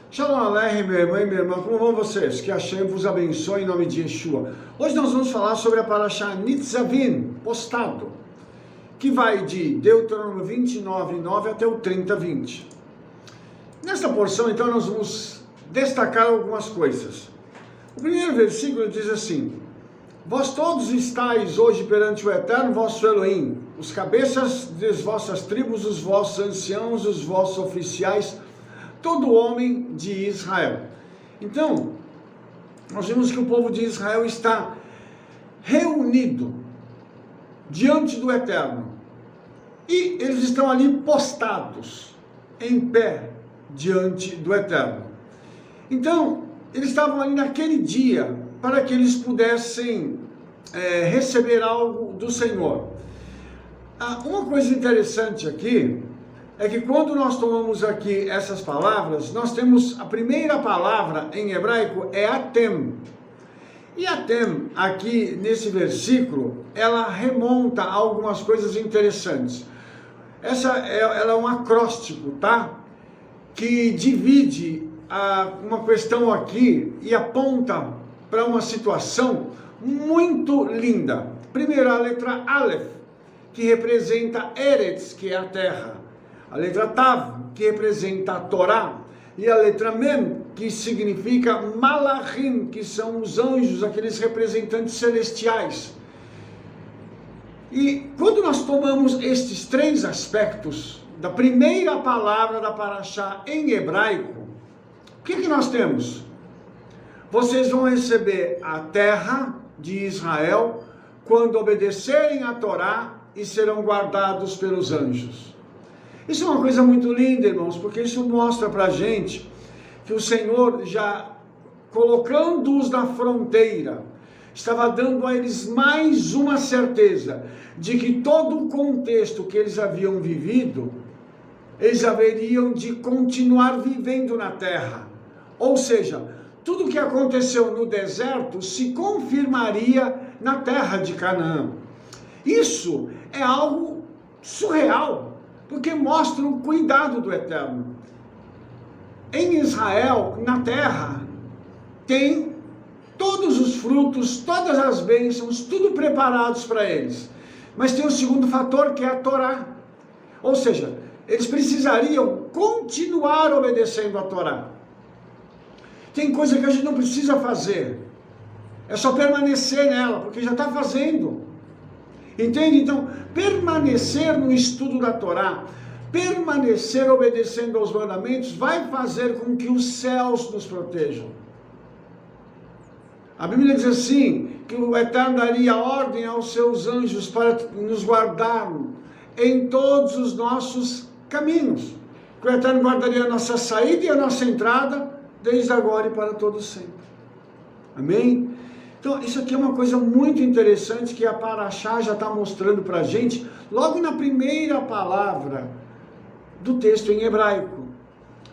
Shalom Aleichem, meu irmão e minha irmã, como vão vocês? Que Hashem vos abençoe em nome de Yeshua. Hoje nós vamos falar sobre a Parashá Nitzavim, postado, que vai de Deuteronômio 29:9 até o 30:20. Nesta porção, então, nós vamos destacar algumas coisas. O primeiro versículo diz assim: Vós todos estáis hoje perante o Eterno, vosso Elohim, os cabeças das vossas tribos, os vossos anciãos, os vossos oficiais, todo homem de Israel. Então, nós vimos que o povo de Israel está reunido diante do Eterno. E eles estão ali postados, em pé, diante do Eterno. Então, eles estavam ali naquele dia, para que eles pudessem receber algo do Senhor. Uma coisa interessante aqui, é que quando nós tomamos aqui essas palavras, nós temos a primeira palavra em hebraico é atem. E atem, aqui nesse versículo, ela remonta a algumas coisas interessantes. Ela é um acróstico, tá? Que divide uma questão aqui e aponta para uma situação muito linda. Primeiro, a letra Aleph, que representa Eretz, que é a terra. A letra Tav, que representa a Torá, e a letra Mem, que significa Malachim, que são os anjos, aqueles representantes celestiais. E quando nós tomamos estes três aspectos da primeira palavra da Parashá em hebraico, o que nós temos? Vocês vão receber a terra de Israel quando obedecerem a Torá e serão guardados pelos anjos. Isso é uma coisa muito linda, irmãos, porque isso mostra para a gente que o Senhor, já colocando-os na fronteira, estava dando a eles mais uma certeza de que todo o contexto que eles haviam vivido, eles haveriam de continuar vivendo na terra. Ou seja, tudo o que aconteceu no deserto se confirmaria na terra de Canaã. Isso é algo surreal, porque mostra o cuidado do Eterno. Em Israel, na terra, tem todos os frutos, todas as bênçãos, tudo preparados para eles. Mas tem o segundo fator, que é a Torá. Ou seja, eles precisariam continuar obedecendo a Torá. Tem coisa que a gente não precisa fazer, é só permanecer nela, porque já está fazendo. Entende? Então, permanecer no estudo da Torá, permanecer obedecendo aos mandamentos, vai fazer com que os céus nos protejam. A Bíblia diz assim, que o Eterno daria ordem aos seus anjos para nos guardar em todos os nossos caminhos. Que o Eterno guardaria a nossa saída e a nossa entrada, desde agora e para todo sempre. Amém? Então, isso aqui é uma coisa muito interessante que a Parashá já está mostrando para a gente, logo na primeira palavra do texto em hebraico,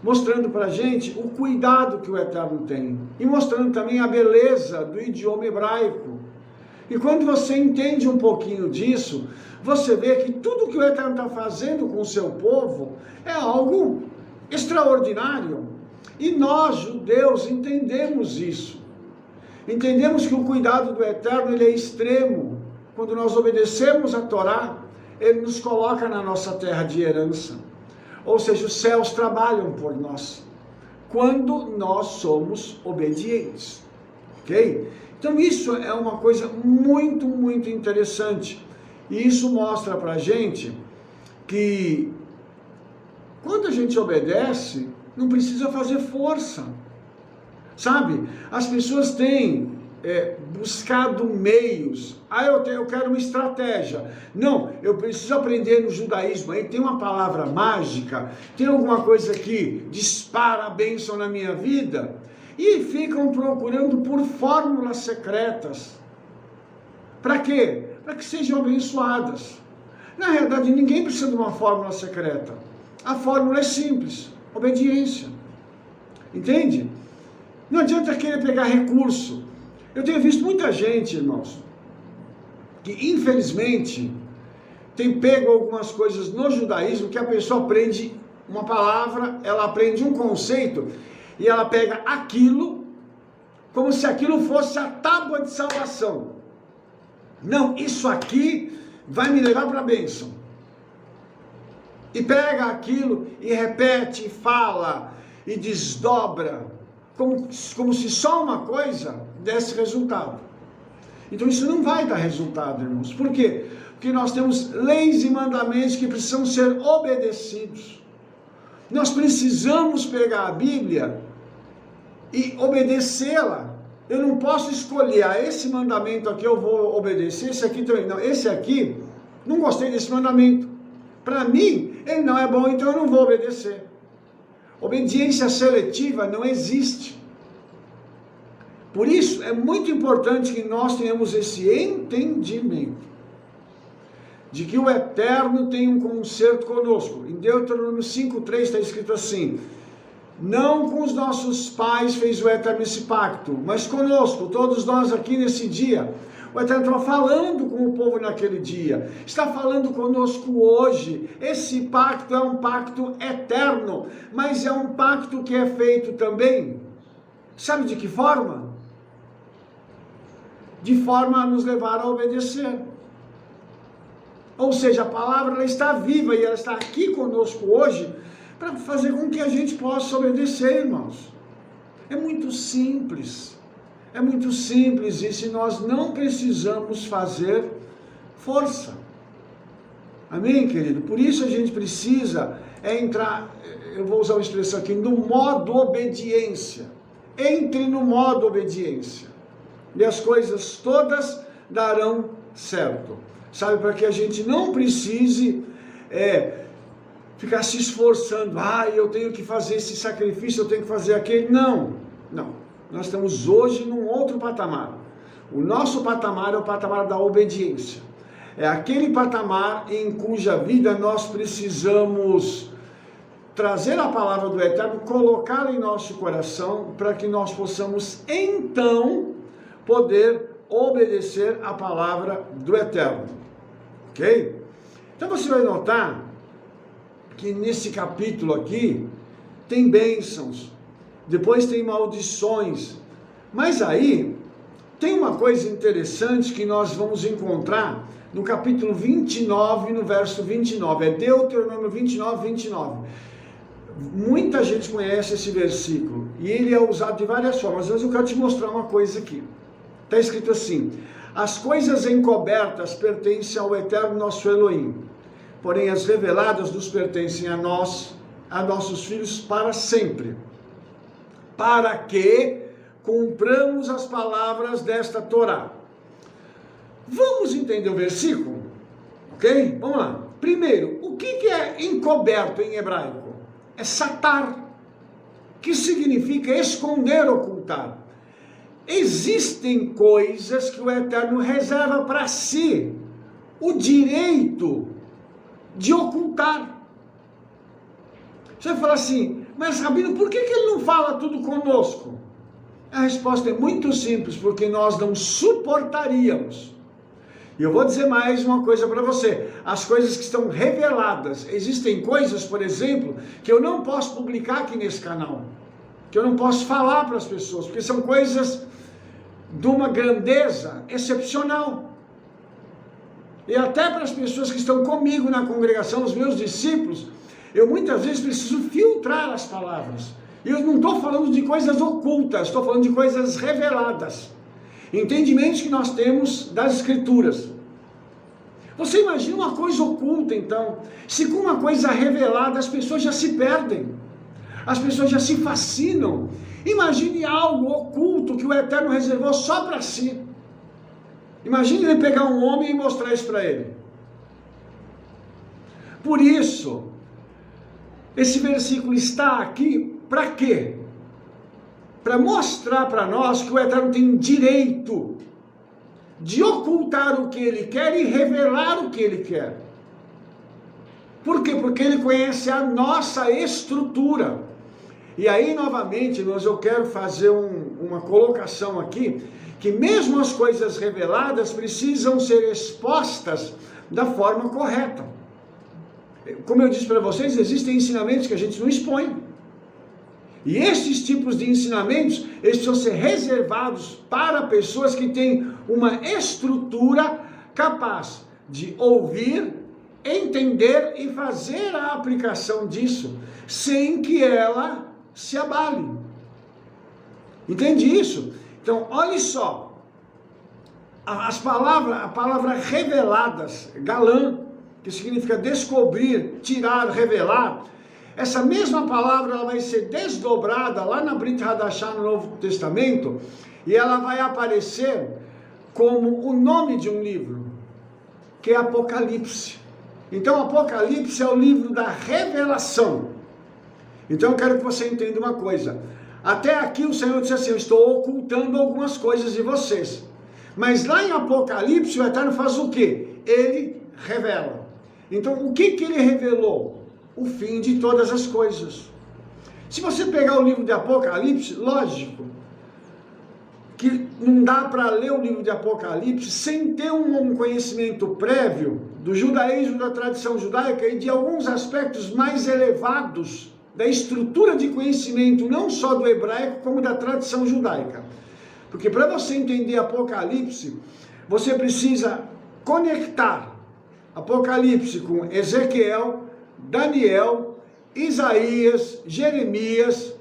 mostrando para a gente o cuidado que o Eterno tem, e mostrando também a beleza do idioma hebraico. E quando você entende um pouquinho disso, você vê que tudo que o Eterno está fazendo com o seu povo é algo extraordinário. E nós, judeus, entendemos isso. Entendemos que o cuidado do Eterno, ele é extremo. Quando nós obedecemos a Torá, ele nos coloca na nossa terra de herança. Ou seja, os céus trabalham por nós, quando nós somos obedientes. Ok? Então isso é uma coisa muito, muito interessante. E isso mostra para a gente que quando a gente obedece, não precisa fazer força. Sabe, as pessoas têm buscado meios. Eu quero uma estratégia. Não, eu preciso aprender no judaísmo. Aí tem uma palavra mágica, tem alguma coisa que dispara a bênção na minha vida, e ficam procurando por fórmulas secretas. Para quê? Para que sejam abençoadas. Na realidade, ninguém precisa de uma fórmula secreta. A fórmula é simples: obediência. Entende? Não adianta querer pegar recurso. Eu tenho visto muita gente, irmãos, que infelizmente tem pego algumas coisas no judaísmo que a pessoa aprende uma palavra, ela aprende um conceito e ela pega aquilo como se aquilo fosse a tábua de salvação. Não, isso aqui vai me levar para a bênção. E pega aquilo e repete, e fala, e desdobra, como se só uma coisa desse resultado. Então isso não vai dar resultado, irmãos. Por quê? Porque nós temos leis e mandamentos que precisam ser obedecidos. Nós precisamos pegar a Bíblia e obedecê-la. Eu não posso escolher, esse mandamento aqui eu vou obedecer, esse aqui também. Não, esse aqui, não gostei desse mandamento. Para mim, ele não é bom, então eu não vou obedecer. Obediência seletiva não existe. Por isso, é muito importante que nós tenhamos esse entendimento de que o Eterno tem um concerto conosco. Em Deuteronômio 5:3 está escrito assim: não com os nossos pais fez o Eterno esse pacto, mas conosco, todos nós aqui nesse dia. O Eterno estava falando com o povo naquele dia, está falando conosco hoje. Esse pacto é um pacto eterno, mas é um pacto que é feito também, sabe de que forma? De forma a nos levar a obedecer. Ou seja, a palavra ela está viva e ela está aqui conosco hoje para fazer com que a gente possa obedecer, irmãos. É muito simples. É muito simples isso e nós não precisamos fazer força. Amém, querido? Por isso a gente precisa entrar, eu vou usar uma expressão aqui, no modo obediência. Entre no modo obediência. E as coisas todas darão certo. Sabe, para que a gente não precise ficar se esforçando. Eu tenho que fazer esse sacrifício, eu tenho que fazer aquele. Não. Nós estamos hoje num outro patamar. O nosso patamar é o patamar da obediência. É aquele patamar em cuja vida nós precisamos trazer a palavra do Eterno, colocá-la em nosso coração, para que nós possamos então poder obedecer a palavra do Eterno. Ok? Então você vai notar que nesse capítulo aqui tem bênçãos, depois tem maldições, mas aí tem uma coisa interessante que nós vamos encontrar no capítulo 29, no verso 29, é Deuteronômio 29. Muita gente conhece esse versículo, e ele é usado de várias formas, mas eu quero te mostrar uma coisa aqui. Está escrito assim: as coisas encobertas pertencem ao Eterno nosso Elohim, porém as reveladas nos pertencem a nós, a nossos filhos para sempre, para que cumpramos as palavras desta Torá. Vamos entender o versículo? Ok? Vamos lá. Primeiro, o que é encoberto em hebraico? É satar, que significa esconder, ocultar. Existem coisas que o Eterno reserva para si o direito de ocultar. Você vai falar assim, mas Rabino, por que ele não fala tudo conosco? A resposta é muito simples, porque nós não suportaríamos. E eu vou dizer mais uma coisa para você, as coisas que estão reveladas, existem coisas, por exemplo, que eu não posso publicar aqui nesse canal, que eu não posso falar para as pessoas, porque são coisas de uma grandeza excepcional. E até para as pessoas que estão comigo na congregação, os meus discípulos, eu muitas vezes preciso filtrar as palavras. E eu não estou falando de coisas ocultas, estou falando de coisas reveladas. Entendimentos que nós temos das Escrituras. Você imagina uma coisa oculta, então. Se com uma coisa revelada as pessoas já se perdem, as pessoas já se fascinam. Imagine algo oculto que o Eterno reservou só para si. Imagine ele pegar um homem e mostrar isso para ele. Por isso, esse versículo está aqui para quê? Para mostrar para nós que o Eterno tem direito de ocultar o que ele quer e revelar o que ele quer. Por quê? Porque ele conhece a nossa estrutura. E aí, novamente, eu quero fazer uma colocação aqui, que mesmo as coisas reveladas precisam ser expostas da forma correta. como eu disse para vocês, existem ensinamentos que a gente não expõe. E esses tipos de ensinamentos, eles precisam ser reservados para pessoas que têm uma estrutura capaz de ouvir, entender e fazer a aplicação disso, sem que ela se abale. Entende isso? Então, olhe só, a palavra reveladas, galã, que significa descobrir, tirar, revelar, essa mesma palavra ela vai ser desdobrada lá na Brit Hadashah, no Novo Testamento, e ela vai aparecer como o nome de um livro, que é Apocalipse. Então, Apocalipse é o livro da revelação. Então, eu quero que você entenda uma coisa. Até aqui o Senhor disse assim, eu estou ocultando algumas coisas de vocês. Mas lá em Apocalipse, o Eterno faz o quê? Ele revela. Então, o que ele revelou? O fim de todas as coisas. Se você pegar o livro de Apocalipse, lógico, que não dá para ler o livro de Apocalipse sem ter um conhecimento prévio do judaísmo, da tradição judaica e de alguns aspectos mais elevados da estrutura de conhecimento, não só do hebraico, como da tradição judaica. Porque para você entender Apocalipse, você precisa conectar Apocalipse com Ezequiel, Daniel, Isaías, Jeremias.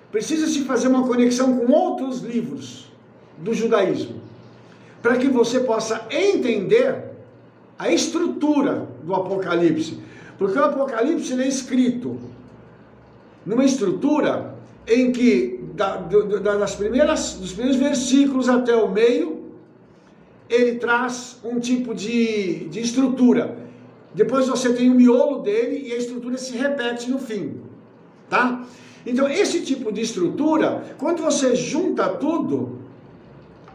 Precisa-se fazer uma conexão com outros livros do judaísmo, para que você possa entender a estrutura do Apocalipse. Porque o Apocalipse ele é escrito numa estrutura em que, dos primeiros versículos até o meio, ele traz um tipo de estrutura. Depois você tem o miolo dele e a estrutura se repete no fim, tá? Então, esse tipo de estrutura, quando você junta tudo,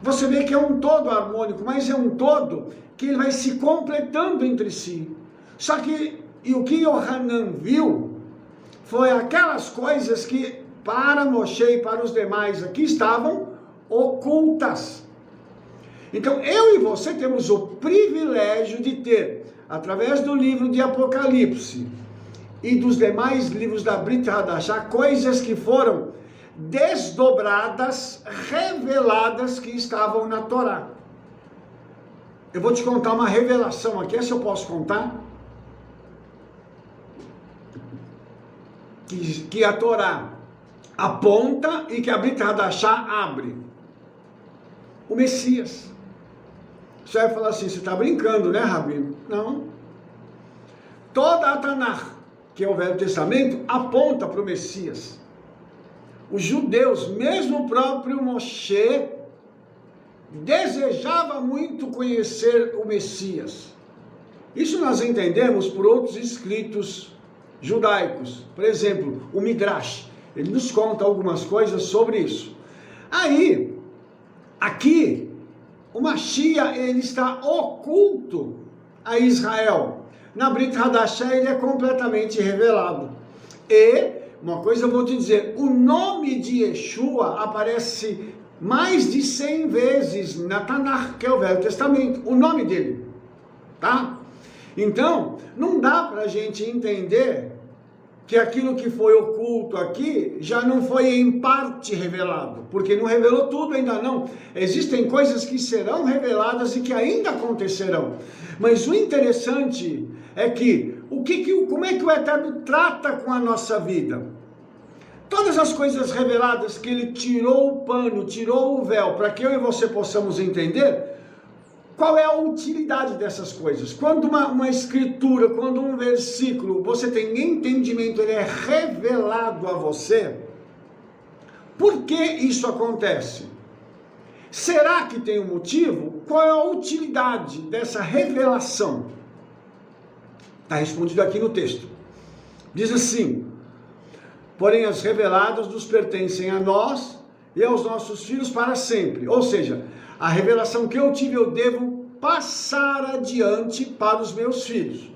você vê que é um todo harmônico, mas é um todo que ele vai se completando entre si. Só que, e o que Yohanan viu, foi aquelas coisas que, para Moshe e para os demais aqui, estavam ocultas. Então, eu e você temos o privilégio de ter, através do livro de Apocalipse e dos demais livros da Brit Hadashah, coisas que foram desdobradas, reveladas, que estavam na Torá. Eu vou te contar uma revelação aqui, essa eu posso contar? Que a Torá aponta e que a Brit Hadashah abre. O Messias. Você vai falar assim, você está brincando, né, Rabino? Não. Toda a Tanakh, que é o Velho Testamento, aponta para o Messias. Os judeus, mesmo o próprio Moshe, desejava muito conhecer o Messias. Isso nós entendemos por outros escritos judaicos. Por exemplo, o Midrash. Ele nos conta algumas coisas sobre isso. Aí, aqui, o Mashiach, ele está oculto a Israel. Na Brit Hadashah ele é completamente revelado. E, uma coisa eu vou te dizer, o nome de Yeshua aparece mais de 100 vezes na Tanakh, que é o Velho Testamento, o nome dele, tá? Então, não dá para a gente entender que aquilo que foi oculto aqui já não foi em parte revelado, porque não revelou tudo ainda não. Existem coisas que serão reveladas e que ainda acontecerão. Mas o interessante é que, como é que o Eterno trata com a nossa vida? Todas as coisas reveladas que ele tirou o pano, tirou o véu, para que eu e você possamos entender, qual é a utilidade dessas coisas? Quando uma escritura, quando um versículo, você tem entendimento, ele é revelado a você, por que isso acontece? Será que tem um motivo? Qual é a utilidade dessa revelação? Está respondido aqui no texto. Diz assim, porém as reveladas nos pertencem a nós e aos nossos filhos para sempre. Ou seja, a revelação que eu tive, eu devo passar adiante para os meus filhos.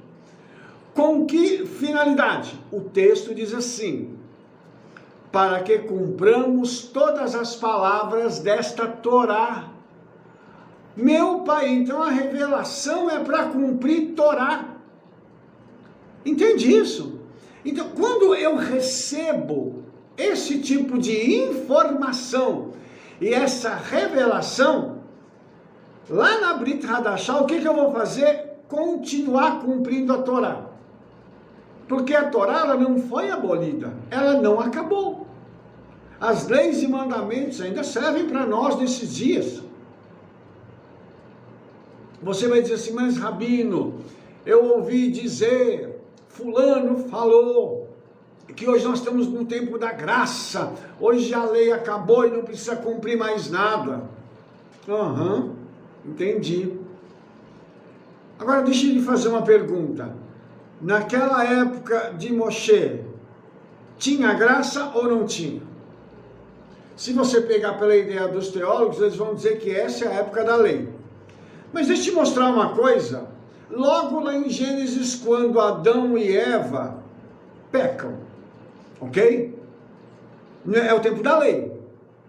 Com que finalidade? O texto diz assim, para que cumpramos todas as palavras desta Torá. Meu Pai, então a revelação é para cumprir Torá. Entende isso? Então, quando eu recebo esse tipo de informação e essa revelação, lá na Brit Hadashah, o que eu vou fazer? Continuar cumprindo a Torá. Porque a Torá ela não foi abolida, ela não acabou. As leis e mandamentos ainda servem para nós nesses dias. Você vai dizer assim, mas Rabino, eu ouvi dizer, fulano falou, que hoje nós estamos no tempo da graça, hoje a lei acabou e não precisa cumprir mais nada. Entendi. Agora deixa eu lhe fazer uma pergunta. Naquela época de Moshe, tinha graça ou não tinha? Se você pegar pela ideia dos teólogos, eles vão dizer que essa é a época da lei. Mas deixa eu te mostrar uma coisa. Logo lá em Gênesis, quando Adão e Eva pecam, ok? É o tempo da lei.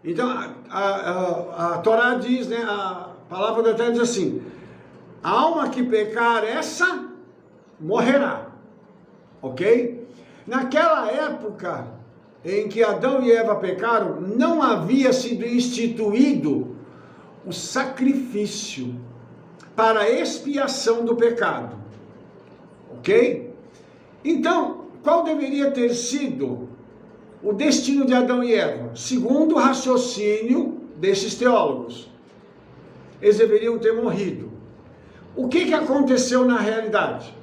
Então, a Torá diz, né, a palavra do Eterno diz assim, a alma que pecar, essa morrerá, ok? Naquela época em que Adão e Eva pecaram, não havia sido instituído o sacrifício para a expiação do pecado, ok? Então, qual deveria ter sido o destino de Adão e Eva? Segundo o raciocínio desses teólogos, eles deveriam ter morrido. O que aconteceu na realidade?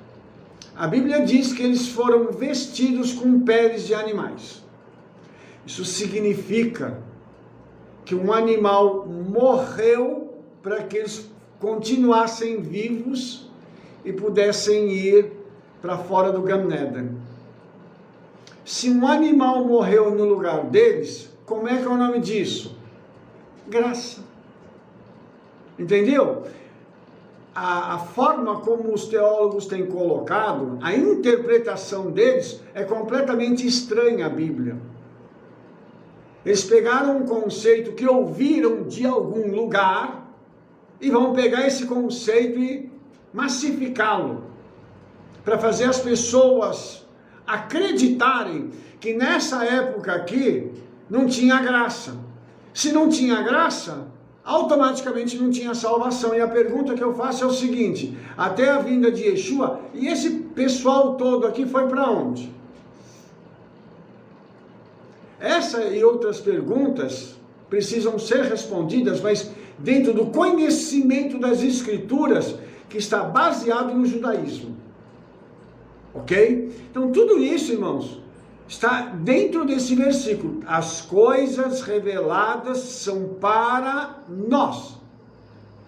A Bíblia diz que eles foram vestidos com peles de animais. Isso significa que um animal morreu para que eles continuassem vivos e pudessem ir para fora do Gan Eden. Se um animal morreu no lugar deles, como é que é o nome disso? Graça. Entendeu? A forma como os teólogos têm colocado, a interpretação deles é completamente estranha à Bíblia. Eles pegaram um conceito que ouviram de algum lugar e vão pegar esse conceito e massificá-lo, para fazer as pessoas acreditarem que nessa época aqui não tinha graça. Se não tinha graça, automaticamente não tinha salvação. E a pergunta que eu faço é o seguinte, até a vinda de Yeshua, e esse pessoal todo aqui foi para onde? Essa e outras perguntas precisam ser respondidas, mas dentro do conhecimento das Escrituras, que está baseado no judaísmo. Ok? Então tudo isso, irmãos, está dentro desse versículo. As coisas reveladas são para nós.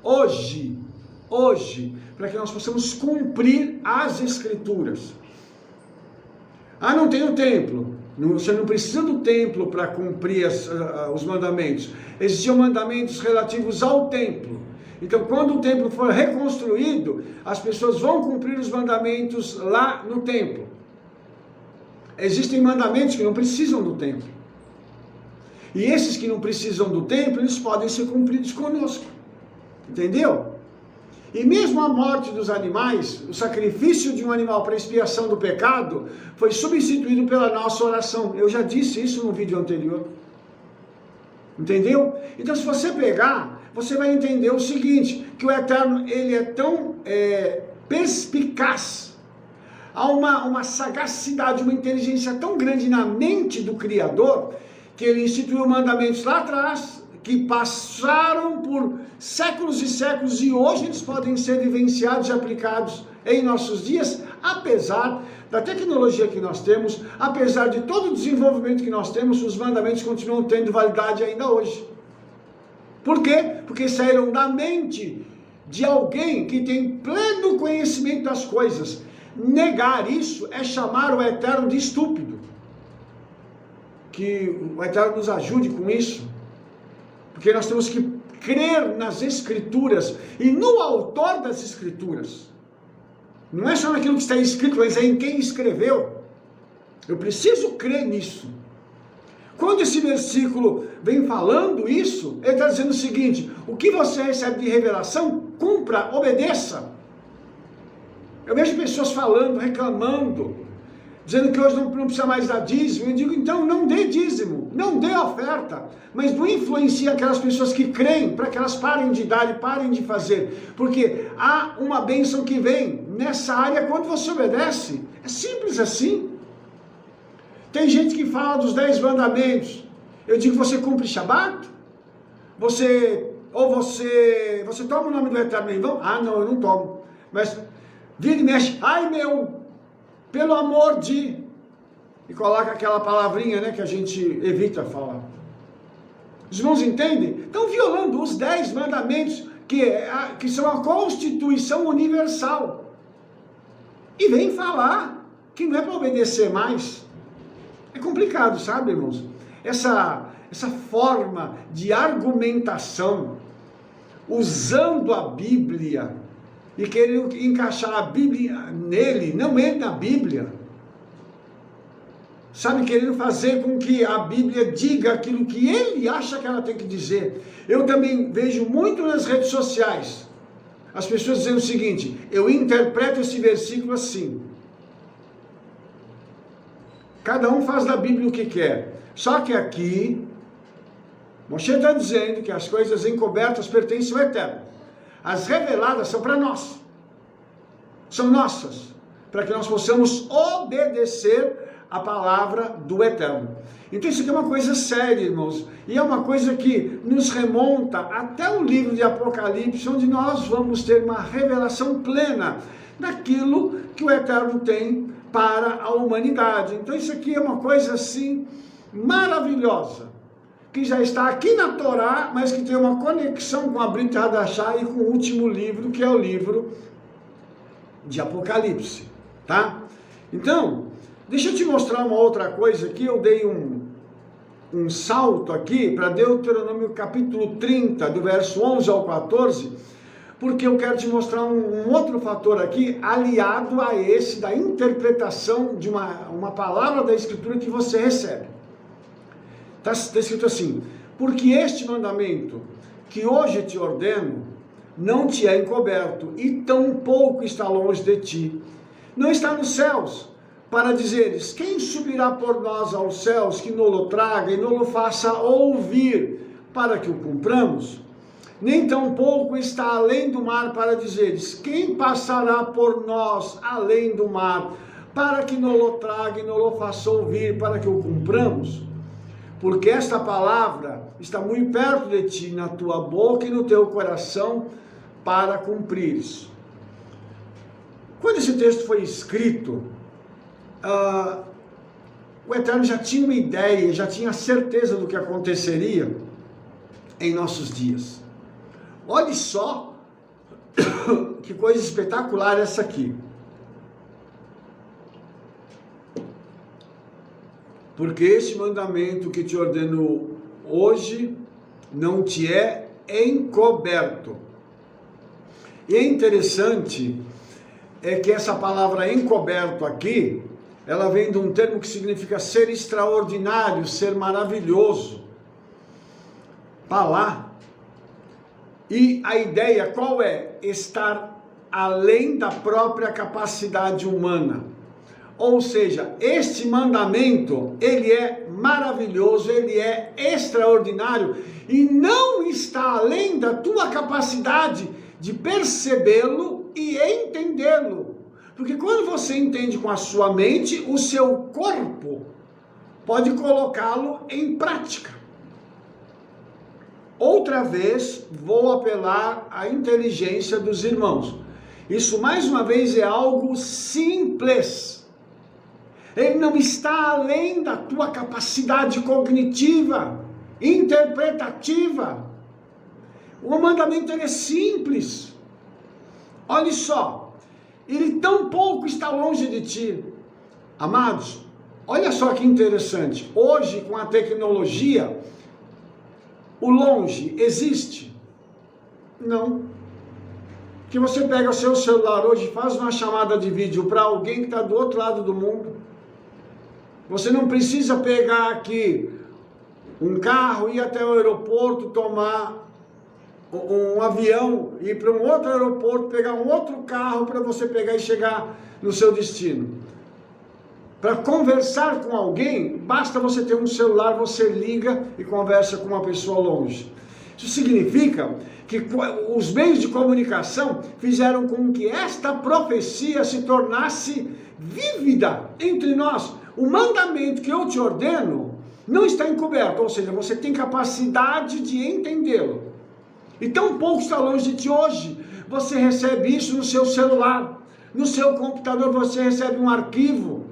Hoje, para que nós possamos cumprir as Escrituras. Ah, não tem o templo. Você não precisa do templo para cumprir os mandamentos. Existiam mandamentos relativos ao templo. Então, quando o templo for reconstruído, as pessoas vão cumprir os mandamentos lá no templo. Existem mandamentos que não precisam do templo. E esses que não precisam do templo, eles podem ser cumpridos conosco. Entendeu? E mesmo a morte dos animais, o sacrifício de um animal para expiação do pecado, foi substituído pela nossa oração. Eu já disse isso no vídeo anterior. Entendeu? Então, se você pegar, você vai entender o seguinte, que o Eterno, ele é tão perspicaz, há uma sagacidade, uma inteligência tão grande na mente do Criador, que ele instituiu mandamentos lá atrás, que passaram por séculos e séculos, e hoje eles podem ser vivenciados e aplicados em nossos dias, apesar da tecnologia que nós temos, apesar de todo o desenvolvimento que nós temos, os mandamentos continuam tendo validade ainda hoje. Por quê? Porque saíram da mente de alguém que tem pleno conhecimento das coisas. Negar isso é chamar o Eterno de estúpido. Que o Eterno nos ajude com isso. Porque nós temos que crer nas Escrituras e no autor das Escrituras. Não é só naquilo que está escrito, mas é em quem escreveu. Eu preciso crer nisso. Quando esse versículo vem falando isso, ele está dizendo o seguinte: o que você recebe de revelação, cumpra, obedeça. Eu vejo pessoas falando, reclamando, dizendo que hoje não precisa mais dar dízimo. Eu digo, então não dê dízimo, não dê oferta, mas não influencie aquelas pessoas que creem, para que elas parem de dar e parem de fazer, porque há uma bênção que vem nessa área quando você obedece. É simples assim. Tem gente que fala dos 10 mandamentos. Eu digo, você cumpre Shabat? Você toma o nome do Eterno em vão? Ah, não, eu não tomo. Mas vira e mexe, ai meu, pelo amor de... E coloca aquela palavrinha, né, que a gente evita falar. Os irmãos entendem? Estão violando os 10 mandamentos, que são a Constituição Universal. E vem falar que não é para obedecer mais. É complicado, sabe, irmãos? Essa forma de argumentação, usando a Bíblia, e querendo encaixar a Bíblia nele, não ele na Bíblia. Sabe, querendo fazer com que a Bíblia diga aquilo que ele acha que ela tem que dizer. Eu também vejo muito nas redes sociais, as pessoas dizendo o seguinte, eu interpreto esse versículo assim. Cada um faz da Bíblia o que quer. Só que aqui, Moshe está dizendo que as coisas encobertas pertencem ao Eterno. As reveladas são para nós. São nossas. Para que nós possamos obedecer a palavra do Eterno. Então isso aqui é uma coisa séria, irmãos. E é uma coisa que nos remonta até o livro de Apocalipse, onde nós vamos ter uma revelação plena daquilo que o Eterno tem para a humanidade. Então isso aqui é uma coisa assim maravilhosa, que já está aqui na Torá, mas que tem uma conexão com a Brit Hadashah e com o último livro, que é o livro de Apocalipse, tá? Então, deixa eu te mostrar uma outra coisa aqui. Eu dei um salto aqui para Deuteronômio capítulo 30, do verso 11 ao 14, porque eu quero te mostrar um outro fator aqui, aliado a esse da interpretação de uma palavra da Escritura que você recebe. Está escrito assim, porque este mandamento que hoje te ordeno, não te é encoberto, e tampouco está longe de ti. Não está nos céus, para dizeres, quem subirá por nós aos céus, que nos traga e nos faça ouvir, para que o cumpramos? Nem tampouco está além do mar, para dizeres, quem passará por nós além do mar, para que nos traga e nos faça ouvir, para que o cumpramos? Porque esta palavra está muito perto de ti, na tua boca e no teu coração, para cumprires. Quando esse texto foi escrito, o Eterno já tinha uma ideia, já tinha certeza do que aconteceria em nossos dias. Olhe só que coisa espetacular essa aqui. Porque este mandamento que te ordeno hoje não te é encoberto. E é interessante que essa palavra encoberto aqui, ela vem de um termo que significa ser extraordinário, ser maravilhoso. Palá. E a ideia qual é? Estar além da própria capacidade humana. Ou seja, este mandamento, ele é maravilhoso, ele é extraordinário e não está além da tua capacidade de percebê-lo e entendê-lo. Porque quando você entende com a sua mente, o seu corpo pode colocá-lo em prática. Outra vez, vou apelar à inteligência dos irmãos. Isso, mais uma vez, é algo simples. Ele não está além da tua capacidade cognitiva, interpretativa. O mandamento ele é simples. Olha só, ele tão pouco está longe de ti. Amados, olha só que interessante. Hoje, com a tecnologia, o longe existe? Não. Que você pega o seu celular hoje e faz uma chamada de vídeo para alguém que está do outro lado do mundo. Você não precisa pegar aqui um carro, ir até o aeroporto, tomar um avião, ir para um outro aeroporto, pegar um outro carro para você pegar e chegar no seu destino. Para conversar com alguém, basta você ter um celular, você liga e conversa com uma pessoa longe. Isso significa que os meios de comunicação fizeram com que esta profecia se tornasse vívida entre nós. O mandamento que eu te ordeno não está encoberto, ou seja, você tem capacidade de entendê-lo. E tão pouco está longe de ti hoje. Você recebe isso no seu celular, no seu computador, você recebe um arquivo,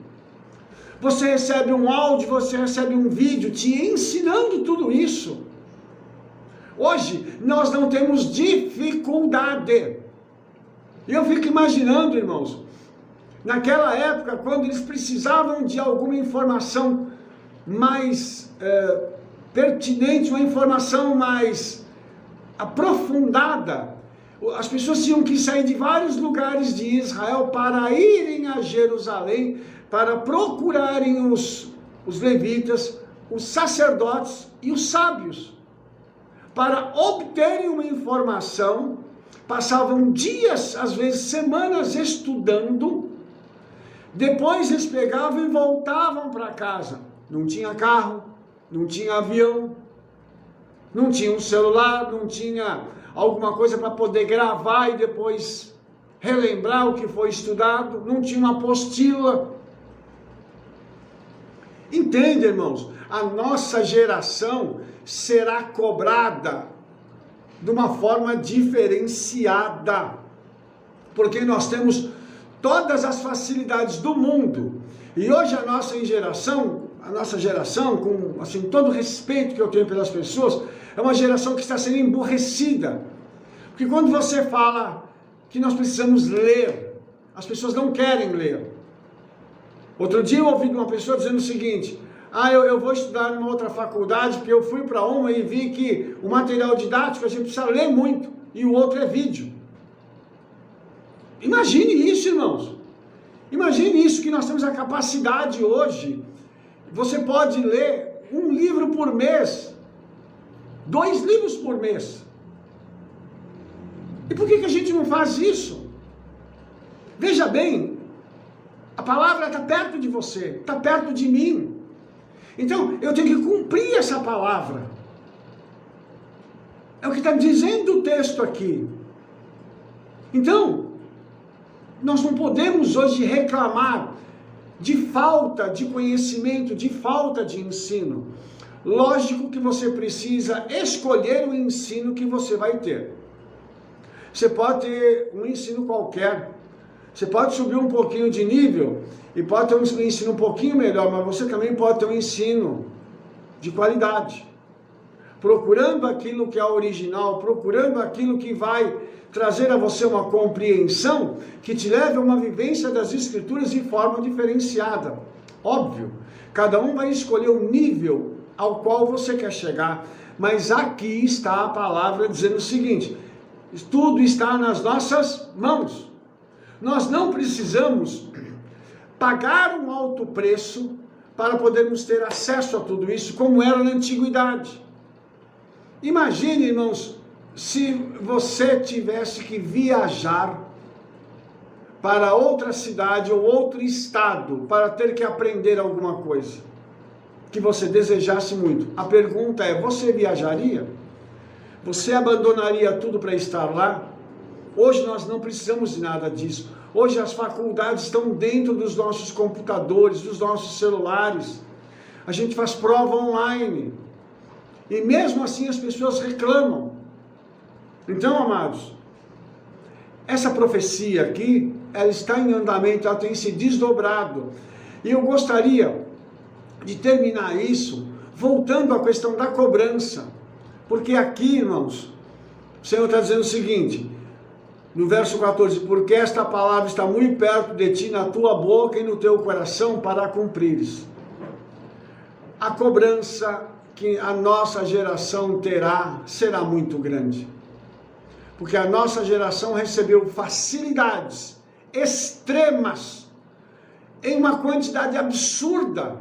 você recebe um áudio, você recebe um vídeo te ensinando tudo isso. Hoje nós não temos dificuldade. Eu fico imaginando, irmãos, naquela época, quando eles precisavam de alguma informação mais pertinente, uma informação mais aprofundada, as pessoas tinham que sair de vários lugares de Israel para irem a Jerusalém, para procurarem os levitas, os sacerdotes e os sábios, para obterem uma informação. Passavam dias, às vezes semanas estudando, depois eles pegavam e voltavam para casa. Não tinha carro, não tinha avião, não tinha um celular, não tinha alguma coisa para poder gravar e depois relembrar o que foi estudado, não tinha uma apostila. Entende, irmãos? A nossa geração será cobrada de uma forma diferenciada, porque nós temos todas as facilidades do mundo, e hoje a nossa geração, com assim, todo o respeito que eu tenho pelas pessoas, é uma geração que está sendo emburrecida, porque quando você fala que nós precisamos ler, as pessoas não querem ler. Outro dia eu ouvi de uma pessoa dizendo o seguinte: eu vou estudar numa outra faculdade, porque eu fui para uma e vi que o material didático a gente precisa ler muito, e o outro é vídeo. Imagine isso, irmãos. Imagine isso, que nós temos a capacidade hoje. Você pode ler um livro por mês, 2 livros por mês. E por que a gente não faz isso? Veja bem, a palavra está perto de você, está perto de mim. Então, eu tenho que cumprir essa palavra. É o que está dizendo o texto aqui. Então, nós não podemos hoje reclamar de falta de conhecimento, de falta de ensino. Lógico que você precisa escolher o ensino que você vai ter. Você pode ter um ensino qualquer. Você pode subir um pouquinho de nível e pode ter um ensino um pouquinho melhor, mas você também pode ter um ensino de qualidade, procurando aquilo que é original, procurando aquilo que vai trazer a você uma compreensão que te leve a uma vivência das Escrituras de forma diferenciada. Óbvio, cada um vai escolher o nível ao qual você quer chegar, mas aqui está a palavra dizendo o seguinte: tudo está nas nossas mãos. Nós não precisamos pagar um alto preço para podermos ter acesso a tudo isso, como era na antiguidade. Imagine, irmãos, se você tivesse que viajar para outra cidade ou outro estado para ter que aprender alguma coisa que você desejasse muito. A pergunta é: você viajaria? Você abandonaria tudo para estar lá? Hoje nós não precisamos de nada disso. Hoje as faculdades estão dentro dos nossos computadores, dos nossos celulares. A gente faz prova online. E mesmo assim as pessoas reclamam. Então, amados, essa profecia aqui, ela está em andamento, ela tem se desdobrado. E eu gostaria de terminar isso voltando à questão da cobrança. Porque aqui, irmãos, o Senhor está dizendo o seguinte, no verso 14: porque esta palavra está muito perto de ti, na tua boca e no teu coração, para a cumprires. A cobrança que a nossa geração terá será muito grande. Porque a nossa geração recebeu facilidades extremas, em uma quantidade absurda,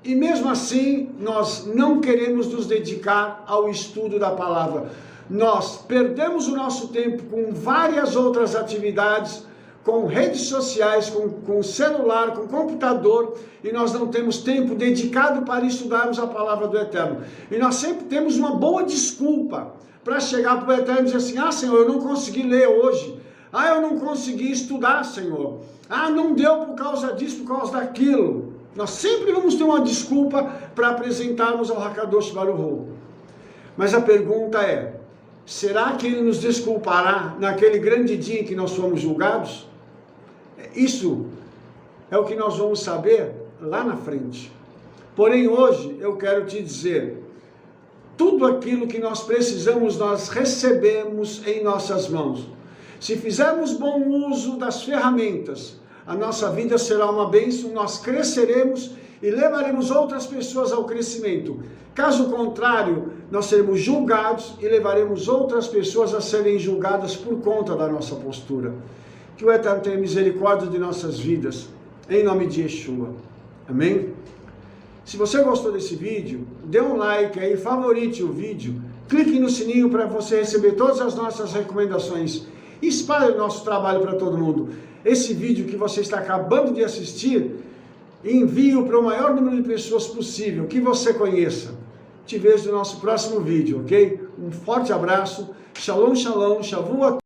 e mesmo assim nós não queremos nos dedicar ao estudo da palavra. nós perdemos o nosso tempo com várias outras atividades, com redes sociais, com celular, com computador, e nós não temos tempo dedicado para estudarmos a palavra do Eterno. E nós sempre temos uma boa desculpa para chegar para o Eterno e dizer assim: ah, Senhor, eu não consegui ler hoje. Ah, eu não consegui estudar, Senhor. Ah, não deu por causa disso, por causa daquilo. Nós sempre vamos ter uma desculpa para apresentarmos ao Hakadosh Baruch Hu. Mas a pergunta é: será que Ele nos desculpará naquele grande dia em que nós fomos julgados? Isso é o que nós vamos saber lá na frente. Porém, hoje eu quero te dizer: tudo aquilo que nós precisamos, nós recebemos em nossas mãos. Se fizermos bom uso das ferramentas, a nossa vida será uma bênção, nós cresceremos e levaremos outras pessoas ao crescimento. Caso contrário, nós seremos julgados e levaremos outras pessoas a serem julgadas por conta da nossa postura. Que o Eterno tenha misericórdia de nossas vidas, em nome de Yeshua. Amém? Se você gostou desse vídeo, dê um like aí, favorite o vídeo, clique no sininho para você receber todas as nossas recomendações. Espalhe o nosso trabalho para todo mundo. Esse vídeo que você está acabando de assistir, envie-o para o maior número de pessoas possível, que você conheça. Te vejo no nosso próximo vídeo, ok? Um forte abraço, shalom, shalom, shavua.